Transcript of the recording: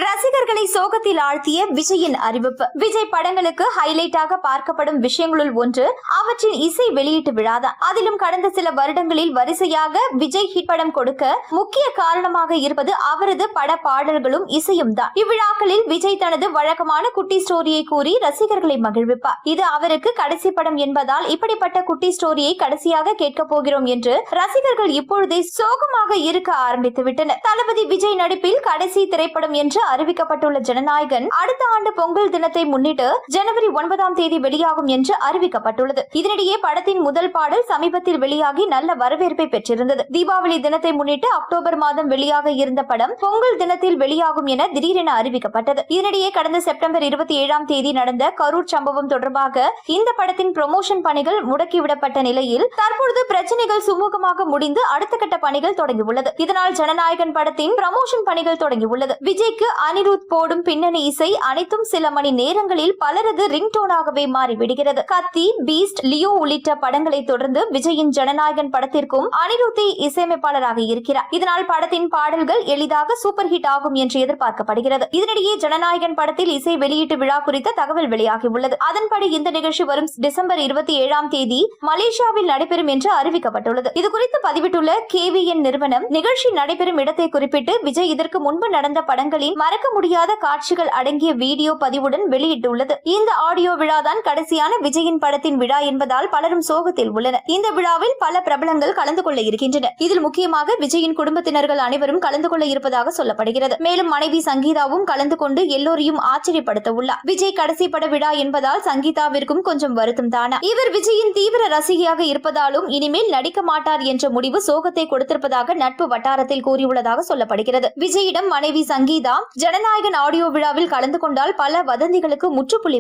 ரசிகர்களை சோகத்தில் ஆழ்த்திய விஜயின் அறிவிப்பு. விஜய் படங்களுக்கு ஹைலைட்டாக பார்க்கப்படும் விஷயங்களுள் ஒன்று அவற்றின் இசை வெளியீட்டு விழாதான். அதிலும் கடந்த சில வருடங்களில் வரிசையாக விஜய் ஹிட் படம் கொடுக்க முக்கிய காரணமாக இருப்பது அவரது பட பாடல்களும் இசையும் தான். இவ்விழாக்களில் விஜய் தனது வழக்கமான குட்டி ஸ்டோரியை கூறி ரசிகர்களை மகிழ்விப்பார். இது அவருக்கு கடைசி படம் என்பதால் இப்படிப்பட்ட குட்டி ஸ்டோரியை கடைசியாக கேட்க போகிறோம் என்று ரசிகர்கள் இப்பொழுதே சோகமாக இருக்க ஆரம்பித்து விட்டனர். தளபதி விஜய் நடிப்பில் கடைசி திரைப்படம் என்று அறிவிக்கப்பட்டுள்ள ஜனநாயகன் அடுத்த ஆண்டு பொங்கல் தினத்தை முன்னிட்டு ஜனவரி 9ஆம் தேதி வெளியாகும் என்று அறிவிக்கப்பட்டுள்ளது. இதனிடையே படத்தின் முதல் பாடல் சமீபத்தில் வெளியாகி நல்ல வரவேற்பை பெற்றிருந்தது. தீபாவளி தினத்தை முன்னிட்டு அக்டோபர் மாதம் வெளியாக இருந்த படம் பொங்கல் தினத்தில் வெளியாகும் என திடீரென அறிவிக்கப்பட்டது. இதனிடையே கடந்த செப்டம்பர் 27ஆம் தேதி நடந்த கரூர் சம்பவம் தொடர்பாக இந்த படத்தின் ப்ரமோஷன் பணிகள் முடக்கிவிடப்பட்ட நிலையில் தற்பொழுது பிரச்சனைகள் சுமூகமாக முடிந்து அடுத்த கட்ட பணிகள் தொடங்கியுள்ளது. இதனால் ஜனநாயகன் படத்தின் ப்ரமோஷன் பணிகள் தொடங்கியுள்ளது. விஜய்க்கு அனிருத் போடும் பின்னணி இசை அனைத்தும் சில மணி நேரங்களில் பலரது ரிங்டோனாகவே மாறிவிடுகிறது. கத்தி, பீஸ்ட், லியோ உள்ளிட்ட படங்களை தொடர்ந்து விஜயின் ஜனநாயகன் படத்திற்கும் அனிருத்தை இசையமைப்பாளராக இருக்கிறார். இதனால் படத்தின் பாடல்கள் எளிதாக சூப்பர் ஹிட் ஆகும் என்று எதிர்பார்க்கப்படுகிறது. இதனிடையே ஜனநாயகன் படத்தில் இசை வெளியீட்டு விழா குறித்த தகவல் வெளியாகியுள்ளது. அதன்படி இந்த நிகழ்ச்சி வரும் டிசம்பர் 27ஆம் தேதி மலேசியாவில் நடைபெறும் என்று அறிவிக்கப்பட்டுள்ளது. இதுகுறித்து பதிவிட்டுள்ள KVN நிறுவனம் நிகழ்ச்சி நடைபெறும் இடத்தை குறிப்பிட்டு விஜய் இதற்கு முன்பு நடந்த படங்களின் மறக்க முடியாத காட்சிகள் அடங்கிய வீடியோ பதிவுடன் வெளியிட்டுள்ளது. இந்த ஆடியோ விழாதான் கடைசியான விஜயின் படத்தின் விழா என்பதால் பலரும் சோகத்தில் உள்ளனர். இந்த விழாவில் பல பிரபலங்கள் கலந்து கொள்ள இருக்கின்றனர். இதில் முக்கியமாக விஜயின் குடும்பத்தினர்கள் அனைவரும் கலந்து கொள்ள இருப்பதாக சொல்லப்படுகிறது. மேலும் மனைவி சங்கீதாவும் கலந்து கொண்டு எல்லோரையும் ஆச்சரியப்படுத்த உள்ளார். விஜய் கடைசி பட விழா என்பதால் சங்கீதாவிற்கும் கொஞ்சம் வருத்தம் தானா. இவர் விஜயின் தீவிர ரசிகையாக இருப்பதாலும் இனிமேல் நடிக்க மாட்டார் என்ற முடிவு சோகத்தை கொடுத்திருப்பதாக நட்பு வட்டாரத்தில் கூறியுள்ளதாக சொல்லப்படுகிறது. விஜயிடம் மனைவி சங்கீதா ஜனநாயகன் ஆடியோ விழாவில் கலந்து கொண்டால் பல வதந்திகளுக்கு முற்றுப்புள்ளி